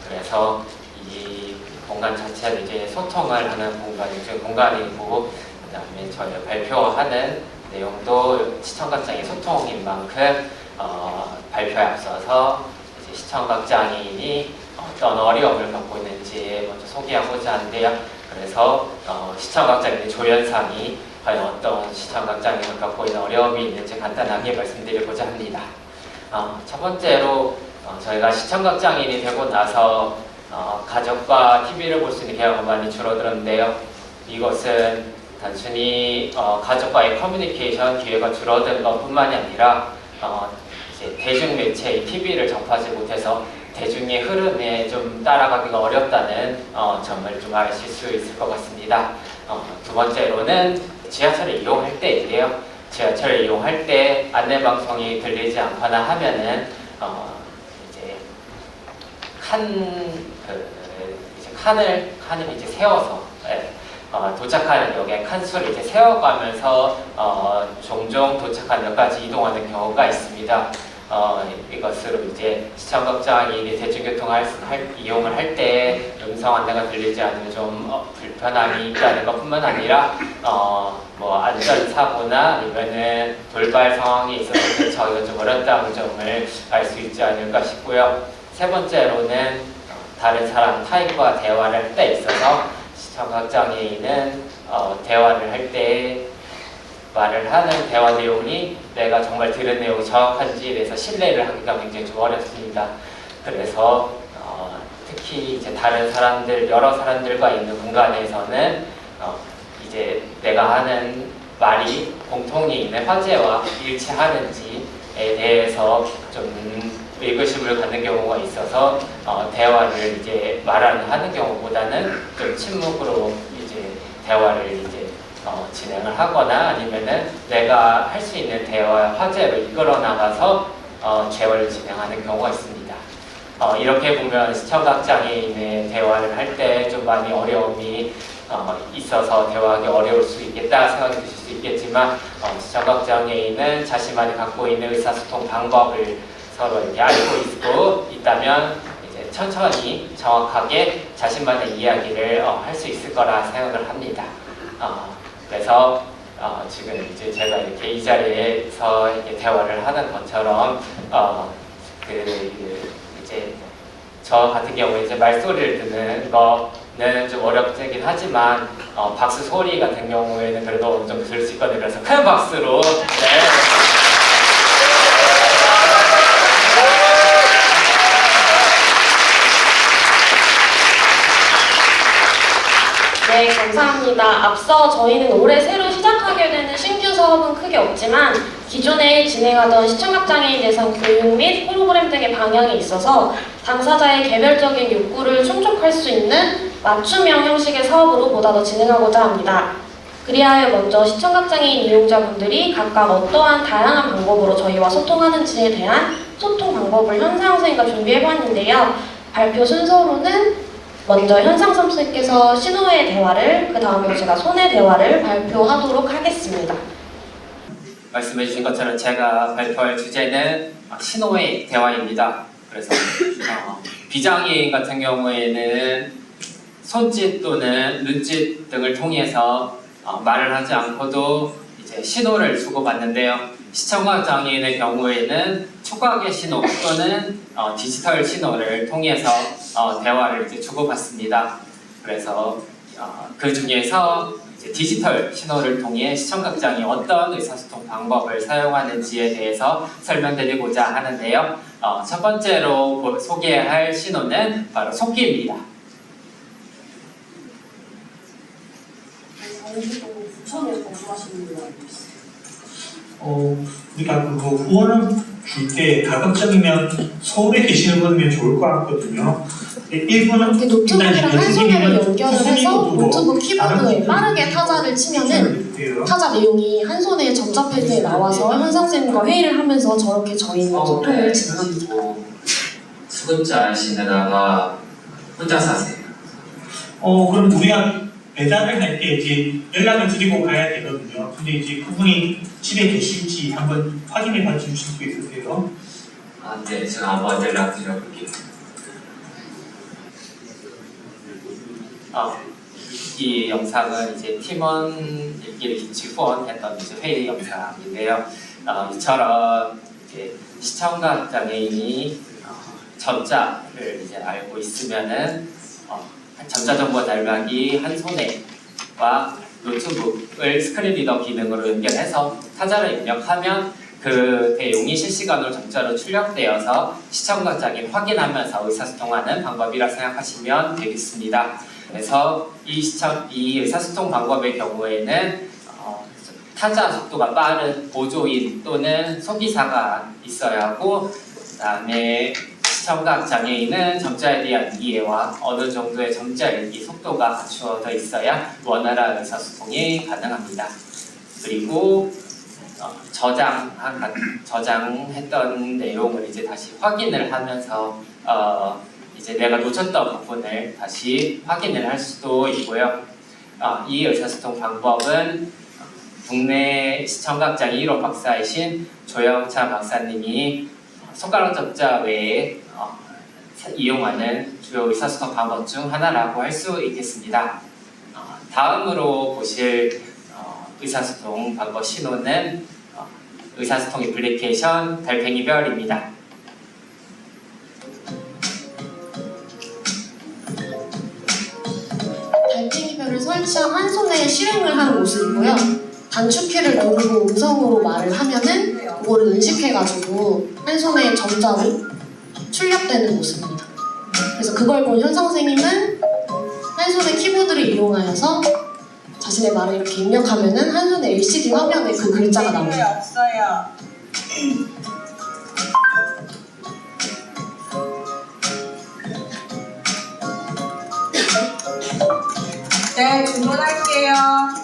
Speaker 10: 그래서 이 공간 자체는 이제 소통을 하는 공간이고 그다음에 저희가 발표하는 내용도 시청각장애 소통인 만큼 발표에 앞서서 이제 시청각장애인이 어떤 어려움을 갖고 있는지 먼저 소개하고자 하는데요. 그래서 시청각장애인 조현상이 과연 어떤 시청각장애를 갖고 있는 어려움이 있는지 간단하게 말씀드리고자 합니다. 첫 번째로 저희가 시청각장애인이 되고 나서 가족과 TV를 볼 수 있는 기회가 많이 줄어들었는데요. 이것은 단순히 가족과의 커뮤니케이션 기회가 줄어든 것뿐만이 아니라 이제 대중매체의 TV를 접하지 못해서 대중의 흐름에 좀 따라가기가 어렵다는 점을 좀 아실 수 있을 것 같습니다. 두 번째로는 지하철을 이용할 때인데요. 지하철을 이용할 때 안내방송이 들리지 않거나 하면은 이제 칸을 이제 세워서 도착하는 역에 칸수를 이제 세워가면서 종종 도착한 역까지 이동하는 경우가 있습니다. 이것으로 이제 시청각장애인이 대중교통을 이용을 할 때 음성 안내가 들리지 않으면 좀 불편함이 있다는 것뿐만 아니라 뭐 안전사고나 아니면은 돌발 상황이 있어서 대처하기가 좀 어렵다는 점을 알 수 있지 않을까 싶고요. 세 번째로는 다른 사람 타인과 대화를 할 때 있어서 시청각장애인은 대화를 할 때 말을 하는 대화 내용이 내가 정말 들은 내용이 정확한지에 대해서 신뢰를 하기가 굉장히 좀 어렵습니다. 그래서 특히 이제 여러 사람들과 있는 공간에서는 이제 내가 하는 말이 공통이 있는 화제와 일치하는지에 대해서 좀 의구심을 갖는 경우가 있어서 대화를 이제 하는 경우보다는 좀 침묵으로 이제 대화를 이제 진행을 하거나 아니면은 내가 할 수 있는 대화 화제를 이끌어 나가서 대화를 진행하는 경우가 있습니다. 이렇게 보면 시청각장애인의 대화를 할 때 좀 많이 어려움이 있어서 대화하기 어려울 수 있겠다 생각이 드실 수 있겠지만 시청각장애인은 자신만이 갖고 있는 의사소통 방법을 서로 이렇게 알고 있다면 이제 천천히 정확하게 자신만의 이야기를 할 수 있을 거라 생각을 합니다. 그래서 지금 이제 제가 이렇게 이 자리에서 이렇게 대화를 하는 것처럼 이제 저 같은 경우에 이제 말소리를 듣는 거는 좀 어렵긴 하지만 박수 소리 같은 경우에는 그래도 어느 정도 들을 수 있거든요. 그래서 큰 박수로
Speaker 6: 네, 감사합니다. 앞서 저희는 올해 새로 시작하게 되는 신규 사업은 크게 없지만
Speaker 11: 기존에 진행하던 시청각장애인 대상 교육 및 프로그램 등의 방향에 있어서 당사자의 개별적인 욕구를 충족할 수 있는 맞춤형 형식의 사업으로 보다 더 진행하고자 합니다. 그리하여 먼저 시청각장애인 이용자분들이 각각 어떠한 다양한 방법으로 저희와 소통하는지에 대한 소통 방법을 현상 선생님과 준비해봤는데요. 발표 순서로는 먼저 현상 선생님께서 신호의 대화를, 그 다음으로 제가 손의 대화를 발표하도록 하겠습니다.
Speaker 10: 말씀해주신 것처럼 제가 발표할 주제는 신호의 대화입니다. 그래서 비장애인 같은 경우에는 손짓 또는 눈짓 등을 통해서 말을 하지 않고도 이제 신호를 주고받는데요. 시청각 장애인의 경우에는 촉각의 신호 또는 디지털 신호를 통해서 대화를 이제 주고받습니다. 그래서 그 중에서 이제 디지털 신호를 통해 시청각 장애인 어떤 의사소통 방법을 사용하는지에 대해서 설명드리고자 하는데요. 첫 번째로 소개할 신호는 바로 속기입니다.
Speaker 12: 우리가 그거 후원을 줄 때 가급적이면 서울에 계시는 분이면 좋을 것 같거든요. 일본은
Speaker 11: 노트북이랑 한 손으로 연결을 해서 노트북 키보드에 빠르게 타자를 치면은 타자 내용이 한 손에 전자 패드에 나와서 현상쌤과 회의를 하면서 저렇게 저희는 소통을 진행합니다.
Speaker 10: 수급자이시다가 혼자 사세요?
Speaker 12: 그럼 우리가 배달을 할 때 이제 연락을 드리고 가야 되거든요. 근데 이제 그분이 집에 계실지 한번 확인해 봐 주실 수 있으세요?
Speaker 10: 네, 제가 한번 연락드려볼게요. 이 영상은 이제 팀원들끼리 같이 후원했던 이제 회의 영상인데요. 이처럼 이제 시청각 장애인이 전자를 이제 알고 있으면은 전자정보 날막이 한 손에와 노트북을 스크린 리더 기능으로 연결해서 타자를 입력하면 그 내용이 실시간으로 전자로 출력되어서 시청각 장애인 확인하면서 의사소통하는 방법이라 생각하시면 되겠습니다. 그래서 이 의사소통 방법의 경우에는 타자 속도가 빠른 보조인 또는 소기사가 있어야 하고, 그 다음에 시청각 장애인은 점자에 대한 이해와 어느 정도의 점자 읽기 속도가 갖추어져 있어야 원활한 의사소통이 가능합니다. 그리고 저장했던 내용을 이제 다시 확인을 하면서 이제 내가 놓쳤던 부분을 다시 확인을 할 수도 있고요. 이 의사소통 방법은 국내 시청각장애 1호 박사이신 조영차 박사님이 손가락 접자 외에 이용하는 주요 의사소통 방법 중 하나라고 할 수 있겠습니다. 다음으로 보실 의사소통 방법 신호는 의사소통 애플리케이션 달팽이별입니다.
Speaker 11: 달팽이별을 설치한 한 손에 실행을 한 모습이고요. 단축키를 누르고 음성으로 말을 하면은 그거를 인식해가지고 한 손에 점자로 출력되는 모습입니다. 그래서 그걸 본 현상 선생님은 한 손에 키보드를 이용하여서 자신의 말을 이렇게 입력하면은 한 손에 LCD 화면에 그 글자가 나옵니다.
Speaker 13: 없어요. 네, 주문할게요.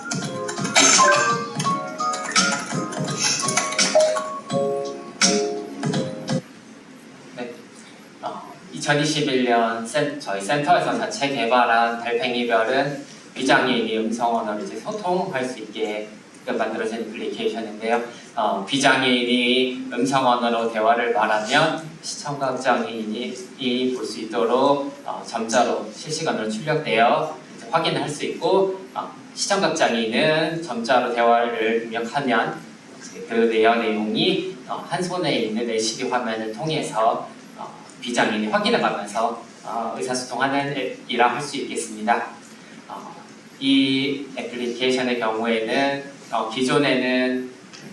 Speaker 10: 2021년 저희 센터에서 자체 개발한 달팽이별은 비장애인이 음성 언어로 이제 소통할 수 있게 만들어진 애플리케이션인데요. 비장애인이 음성 언어로 대화를 말하면 시청각 장애인이 볼 수 있도록 점자로 실시간으로 출력되어 이제 확인을 할 수 있고, 시청각 장애인은 점자로 대화를 입력하면 그 내용이 한 손에 있는 LCD 화면을 통해서 비장애인이 확인해가면서 의사소통하는 앱이라 할 수 있겠습니다. 이 애플리케이션의 경우에는 기존에는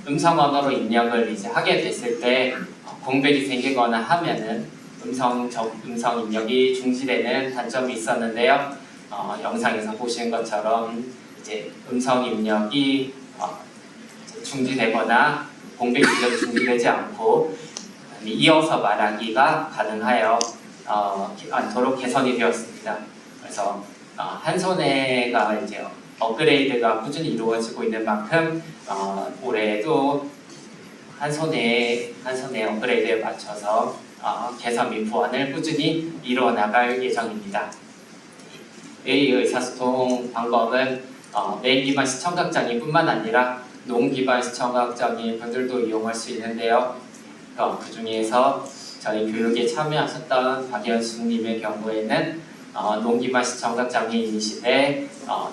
Speaker 10: 음성 언어로 입력을 이제 하게 됐을 때 공백이 생기거나 하면은 음성 입력이 중지되는 단점이 있었는데요. 영상에서 보신 것처럼 이제 음성 입력이 중지되거나 공백 지점 중지되지 않고 이어서 말하기가 가능하여 않도록 개선이 되었습니다. 그래서 한손해가 이제 업그레이드가 꾸준히 이루어지고 있는 만큼 올해에도 한손해 업그레이드에 맞춰서 개선 및 보완을 꾸준히 이루어 나갈 예정입니다. 이 의사소통 방법은 메인 기반 시청각 장애뿐만 아니라 농 기반 시청각 장애 분들도 이용할 수 있는데요. 그 중에서 저희 교육에 참여하셨던 박연숙님의 경우에는 농 기반 시청각 장애인이시되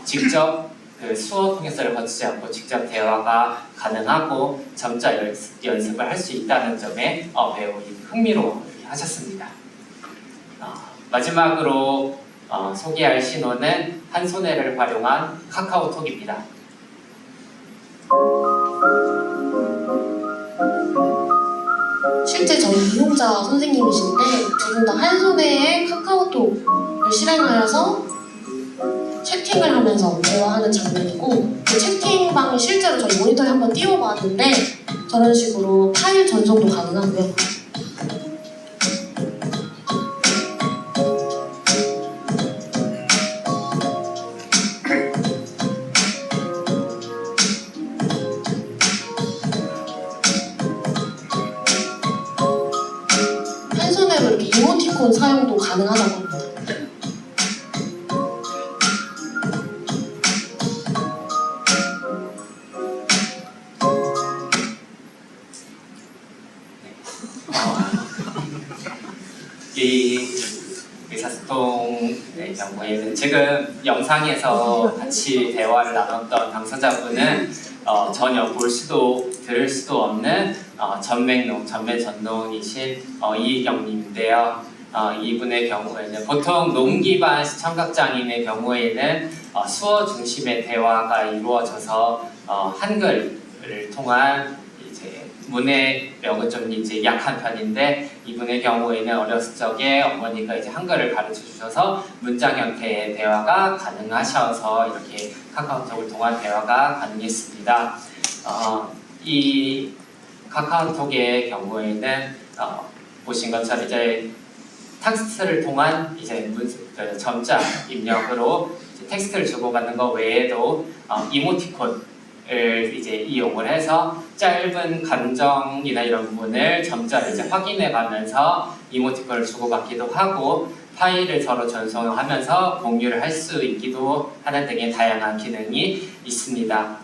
Speaker 10: 직접 그 수어 통해서를 거치지 않고 직접 대화가 가능하고 점자 연습을 할 수 있다는 점에 매우 흥미로워하셨습니다. 마지막으로 소개할 신호는 한손해를 활용한 카카오톡입니다.
Speaker 11: 실제 저희 이용자 선생님이신데 두 분 다 한손해의 카카오톡을 실행하여서 채팅을 하면서 대화하는 장면이고 그 채팅방이 실제로 저희 모니터에 한번 띄워봤는데 저런 식으로 파일 전송도 가능하고요. 한손해로 이렇게 이모티콘 사용도 가능하다고 합니다.
Speaker 10: 이 의사소통의 경우에는 지금 영상에서 같이 대화를 나눴던 당사자분은 전혀 볼 수도 들을 수도 없는 전맥농, 전매전농이신 이희경님인데요. 이분의 경우에는 보통 농 기반 시청각 장애인의 경우에는 수어 중심의 대화가 이루어져서 한글을 통한 문해력은 좀 이제 약한 편인데 이분의 경우에는 어렸을 적에 어머니가 이제 한글을 가르쳐 주셔서 문장 형태의 대화가 가능하셔서 이렇게 카카오톡을 통한 대화가 가능했습니다. 이 카카오톡의 경우에는 보신 것처럼 이제 텍스트를 통한 이제 점자 입력으로 이제 텍스트를 주고받는 것 외에도 이모티콘 을 이제 이용을 해서 짧은 감정이나 이런 부분을 점자 이제 확인해 가면서 이모티콘을 주고받기도 하고 파일을 서로 전송하면서 공유를 할 수 있기도 하는 등의 다양한 기능이 있습니다.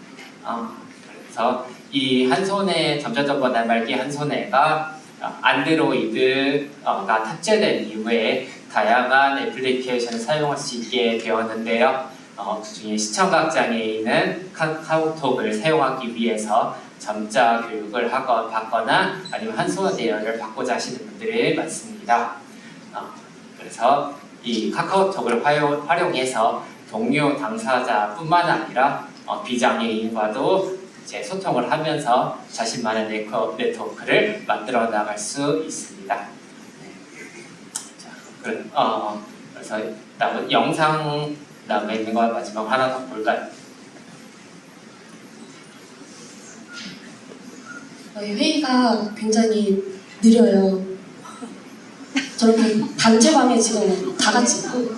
Speaker 10: 그래서 이 한손해 점자점과 단말기 한손해가 안드로이드가 탑재된 이후에 다양한 애플리케이션을 사용할 수 있게 되었는데요. 그중에 시청각 장애인은 카카오톡을 사용하기 위해서 점자 교육을 받거나 아니면 한손해 대여를 받고자 하시는 분들이 많습니다. 그래서 이 카카오톡을 활용해서 동료 당사자뿐만 아니라 비장애인과도 이제 소통을 하면서 자신만의 네트워크를 만들어 나갈 수 있습니다. 그래서 남은 영상 남아 있는 거 마지막 하나 더 볼까요?
Speaker 11: 회의가 굉장히 느려요. 저렇게 단체방에 지금 다 같이 있고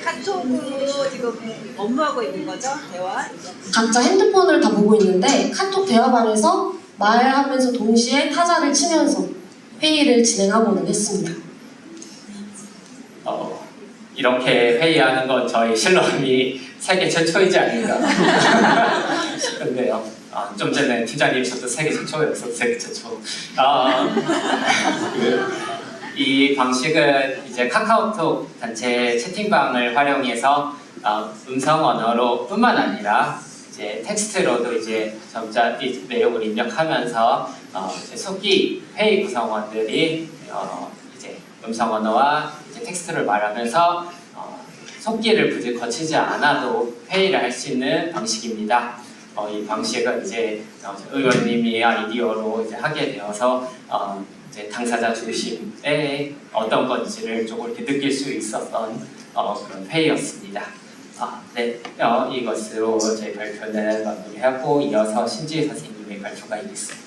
Speaker 13: 카톡으로 지금 업무하고 있는 거죠? 대화?
Speaker 11: 각자 핸드폰을 다 보고 있는데 카톡 대화방에서 말하면서 동시에 타자를 치면서 회의를 진행하고는 했습니다.
Speaker 10: 이렇게 회의하는 건 저희 실럼이 세계 최초이지 아닌가 싶은데요. 좀 전에 팀장님께서도 세계 최초였어, 세계 최초. 이 방식은 이제 카카오톡 단체 채팅방을 활용해서 음성 언어로 뿐만 아니라 이제 텍스트로도 이제 점자 내용을 입력하면서 이제 속기 회의 구성원들이 이제 음성 언어와 이제 텍스트를 말하면서 속기를 굳이 거치지 않아도 회의를 할 수 있는 방식입니다. 이 방식은 이제 의원님이 아이디어로 이제 하게 되어서 이제 당사자 중심의 어떤 건지를 조금 이렇게 느낄 수 있었던 그런 회의였습니다. 네. 이것으로 저희 발표는 마무리하고 이어서 신지희 선생님의 발표가 있겠습니다.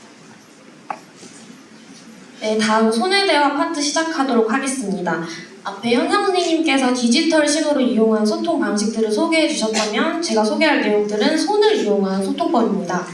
Speaker 11: 네, 다음 손해대화 파트 시작하도록 하겠습니다. 앞에 현상 선생님께서 디지털식으로 이용한 소통 방식들을 소개해 주셨다면 제가 소개할 내용들은 손을 이용한 소통법입니다.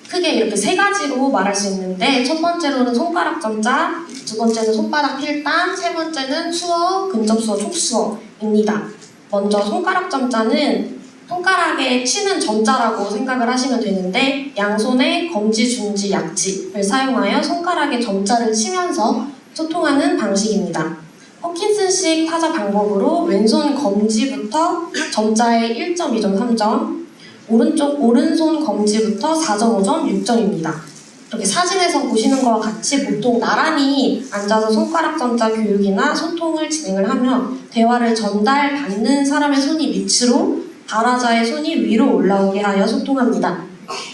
Speaker 11: 크게 이렇게 세 가지로 말할 수 있는데 첫 번째로는 손가락 점자, 두 번째는 손바닥 필당, 세 번째는 수어, 근접수어, 촉수어입니다. 먼저 손가락 점자는 손가락에 치는 점자라고 생각을 하시면 되는데 양손의 검지, 중지, 약지를 사용하여 손가락에 점자를 치면서 소통하는 방식입니다. 허킨슨식 타자 방법으로 왼손 검지부터 점자에 1.2점, 3점, 오른손 검지부터 4.5점, 6점입니다. 이렇게 사진에서 보시는 것과 같이 보통 나란히 앉아서 손가락 점자 교육이나 소통을 진행을 하면 대화를 전달받는 사람의 손이 밑으로 발화자의 손이 위로 올라오게 하여 소통합니다.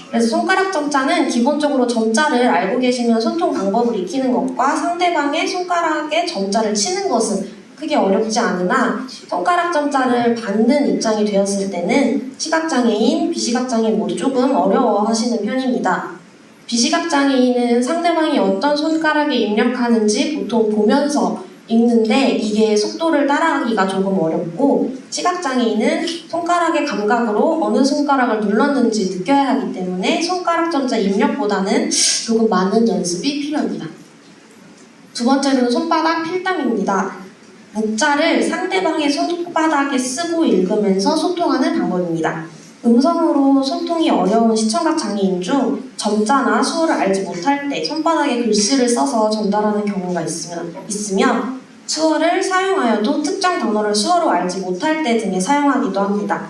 Speaker 11: 그래서 손가락 점자는 기본적으로 점자를 알고 계시면 소통 방법을 익히는 것과 상대방의 손가락에 점자를 치는 것은 크게 어렵지 않으나 손가락 점자를 받는 입장이 되었을 때는 시각장애인, 비시각장애인 모두 조금 어려워하시는 편입니다. 비시각장애인은 상대방이 어떤 손가락에 입력하는지 보통 보면서 읽는데 이게 속도를 따라가기가 조금 어렵고 시각장애인은 손가락의 감각으로 어느 손가락을 눌렀는지 느껴야 하기 때문에 손가락 점자 입력보다는 조금 많은 연습이 필요합니다. 두 번째로는 손바닥 필담입니다. 문자를 상대방의 손바닥에 쓰고 읽으면서 소통하는 방법입니다. 음성으로 소통이 어려운 시청각 장애인 중 점자나 수어를 알지 못할 때 손바닥에 글씨를 써서 전달하는 경우가 있으며 수어를 사용하여도 특정 단어를 수어로 알지 못할 때 등에 사용하기도 합니다.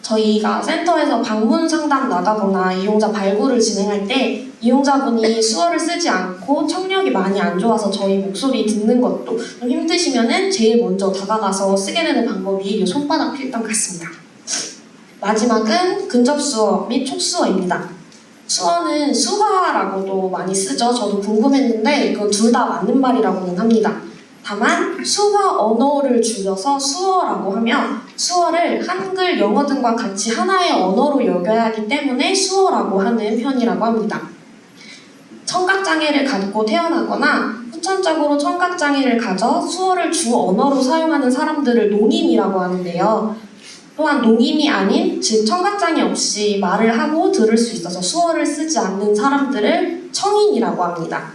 Speaker 11: 저희가 센터에서 방문 상담 나가거나 이용자 발굴을 진행할 때 이용자분이 수어를 쓰지 않고 청력이 많이 안 좋아서 저희 목소리 듣는 것도 좀 힘드시면은 제일 먼저 다가가서 쓰게 되는 방법이 이 손바닥 필담 같습니다. 마지막은 근접수어 및 촉수어입니다. 수어는 수화라고도 많이 쓰죠. 저도 궁금했는데 이거 둘 다 맞는 말이라고는 합니다. 다만 수화 언어를 줄여서 수어라고 하면 수어를 한글, 영어 등과 같이 하나의 언어로 여겨야 하기 때문에 수어라고 하는 편이라고 합니다. 청각장애를 갖고 태어나거나 후천적으로 청각장애를 가져 수어를 주 언어로 사용하는 사람들을 농인이라고 하는데요. 또한 농인이 아닌, 즉 청각장애 없이 말을 하고 들을 수 있어서 수어를 쓰지 않는 사람들을 청인이라고 합니다.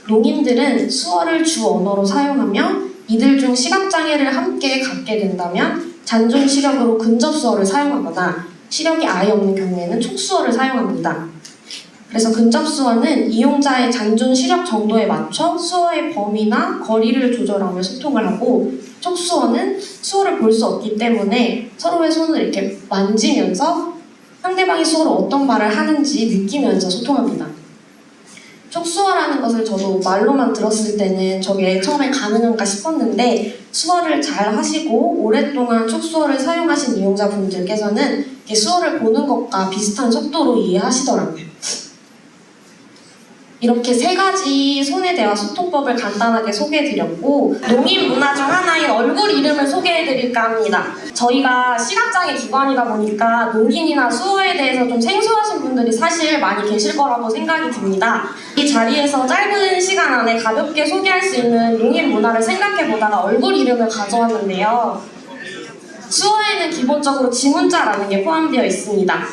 Speaker 11: 농인들은 수어를 주 언어로 사용하며 이들 중 시각장애를 함께 갖게 된다면 잔존 시력으로 근접수어를 사용하거나 시력이 아예 없는 경우에는 촉수어를 사용합니다. 그래서 근접수어는 이용자의 잔존 시력 정도에 맞춰 수어의 범위나 거리를 조절하며 소통을 하고 촉수어는 수어를 볼 수 없기 때문에 서로의 손을 이렇게 만지면서 상대방이 수어로 어떤 말을 하는지 느끼면서 소통합니다. 촉수어라는 것을 저도 말로만 들었을 때는 저게 처음에 가능한가 싶었는데 수어를 잘 하시고 오랫동안 촉수어를 사용하신 이용자분들께서는 수어를 보는 것과 비슷한 속도로 이해하시더라고요. 이렇게 세 가지 손의 대화 소통법을 간단하게 소개해드렸고 농인 문화 중 하나인 얼굴 이름을 소개해드릴까 합니다. 저희가 시각장애 기관이다 보니까 농인이나 수어에 대해서 좀 생소하신 분들이 사실 많이 계실 거라고 생각이 듭니다. 이 자리에서 짧은 시간 안에 가볍게 소개할 수 있는 농인 문화를 생각해보다가 얼굴 이름을 가져왔는데요. 수어에는 기본적으로 지문자라는 게 포함되어 있습니다.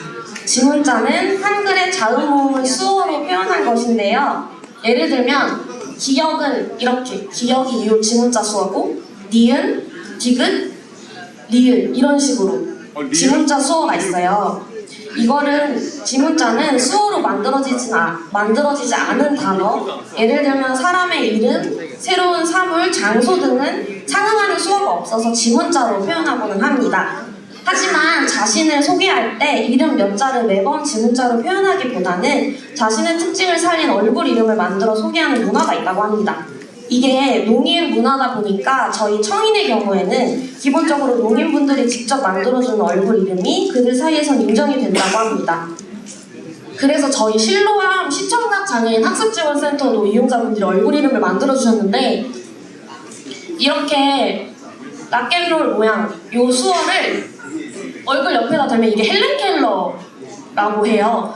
Speaker 11: 지문자는 한글의 자음모음을 수어로 표현한 것인데요. 예를 들면 기역은 이렇게, 기역이 이 지문자 수어고 니은, 디귿, 리을 이런 식으로 지문자 수어가 있어요. 이거는 지문자는 수어로 만들어지지 않은 단어, 예를 들면 사람의 이름, 새로운 사물, 장소 등은 상응하는 수어가 없어서 지문자로 표현하고는 합니다. 하지만 자신을 소개할 때 이름 몇 자를 매번 지문자로 표현하기보다는 자신의 특징을 살린 얼굴 이름을 만들어 소개하는 문화가 있다고 합니다. 이게 농인 문화다 보니까 저희 청인의 경우에는 기본적으로 농인분들이 직접 만들어주는 얼굴 이름이 그들 사이에선 인정이 된다고 합니다. 그래서 저희 실로암 시청각 장애인 학습지원센터도 이용자분들이 얼굴 이름을 만들어주셨는데 이렇게 락앤롤 모양 요 수어를 얼굴 옆에다 대면 이게 헬렌 켈러라고 해요.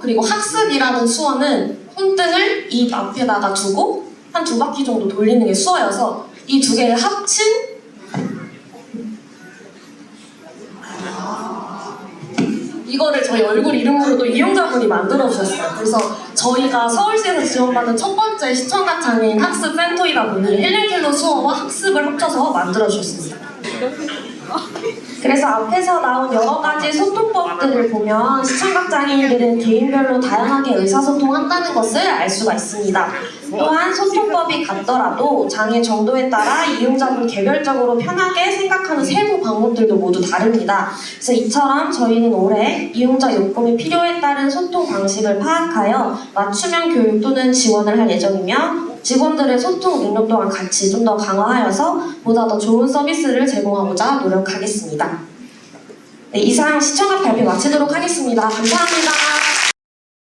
Speaker 11: 그리고 학습이라는 수어는 손등을 입 앞에다가 두고 한 2바퀴 정도 돌리는 게 수어여서 이 두 개를 합친 이거를 저희 얼굴 이름으로도 이용자분이 만들어 주셨어요. 그래서 저희가 서울시에서 지원받은 첫 번째 시청각 장애인 학습 센터이다 보니 헬렌 켈러 수어와 학습을 합쳐서 만들어 주셨습니다. 그래서 앞에서 나온 여러 가지 소통법들을 보면 시청각 장애인들은 개인별로 다양하게 의사소통한다는 것을 알 수가 있습니다. 또한 소통법이 같더라도 장애 정도에 따라 이용자분 개별적으로 편하게 생각하는 세부 방법들도 모두 다릅니다. 그래서 이처럼 저희는 올해 이용자 요금의 필요에 따른 소통 방식을 파악하여 맞춤형 교육 또는 지원을 할 예정이며 직원들의 소통 능력 또한 같이 좀 더 강화하여서 보다 더 좋은 서비스를 제공하고자 노력하겠습니다. 네, 이상 시청각 발표 마치도록 하겠습니다. 감사합니다.